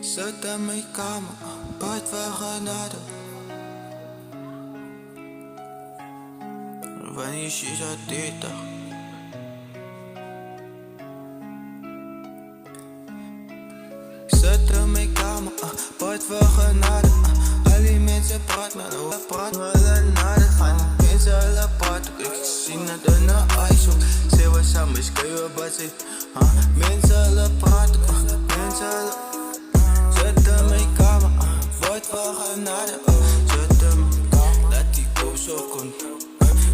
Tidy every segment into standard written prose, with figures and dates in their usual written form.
Zit in mijn kamer, buit weggenade. Wanneer je shisha deed. Zit in mijn kamer, buit weggenade. Al die mensen praten, willen naar de gaan. Mensen alle praten, ik zie het in de ijshoek. Ze was samen, schreeuwen wat ze. Mensen alle praten, mensen alle. Zet in mijn kamer, wordt wel genade. Zet in mijn kamer, laat die koop zo komt.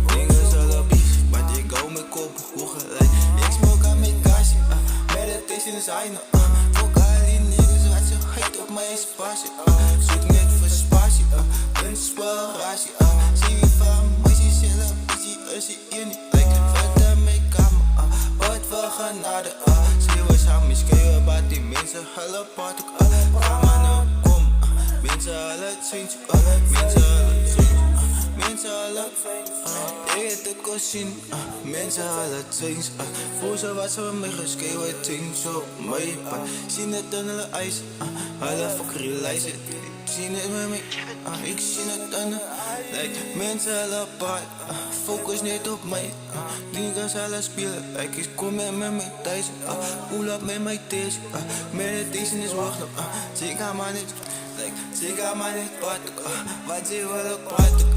Dingen zullen bies, want ik hou mijn kop hoe gelijk. Ik smoke aan mijn kastje, meditation is einde. Fuck al die niggas, wat ze heet op mijn spatie. Zoek net voor spatie, inspiratie. Zie je van mij, zie zelf, zie als je hier niet lijkt. Zet in mijn kamer, wordt wel genade. Schreeuwen wat die mensen helpen wat ik ga maar nou kom. Mensen alle change, mensen alle change, mensen alle ik het ook al zien, mensen alle change. Voel ze wat ze me geschreven, ting zo mooi. Zien het in hulle ijs, alle fuckery lijst. Ik zie het met mij, ik zie het aan de like. Mensen alle paard, focus niet op mij. Niggas alle spelen, like ik kom met mij thuis. Pull up met mijn deze, meditation is wachten. Ze gaan maar niet, like, ze gaan maar niet praten. Wat ze willen praten,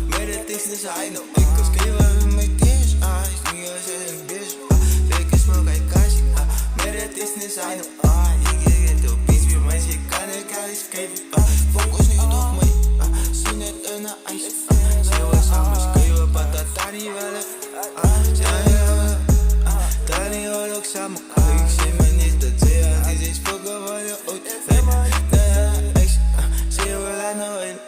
meditation is einde. Ik kan schreeuwen met mijn deze, niggas is bitch. Ik kan smoke uit kastje, meditation is einde. Je get op beats bij mij, je kan ik alles schrijven. Focus niet op mij, zie het in de ijs. Ze was samen schreeuwen, maar dat niet willen. Danny hoort ook samen. Ik zie me niet dat ze aan die spoken van je ooit. Zie je wel aan de wijn.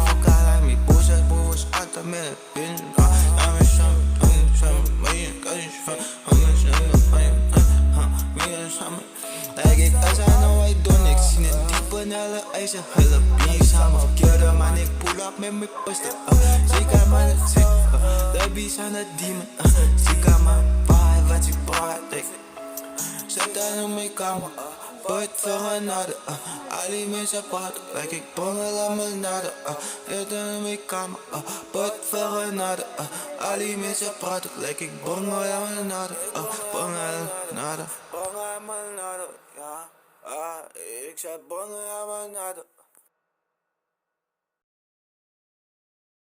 Fuck al aan mijn boos, altijd met een pin. Aan mijn samen, maar je kan je van. Anders samen. Like ik als aan de white don, ik zie het diep in alle ijzer. Hulp niet samen, verkeerde man, ik pull up met mijn poster. Zeker man, het zit, de beast aan de demon. Zeker man, wat je praat, zet dan in mijn kamer, buit voor genade. Al die mensen praten, like ik bongel aan mijn naden. Zet dan in mijn kamer, buit voor genade. Al die mensen praten, like ik bongel aan mijn naden. Bongel aan mijn naden, ja. Ik zet bongel aan mijn naden.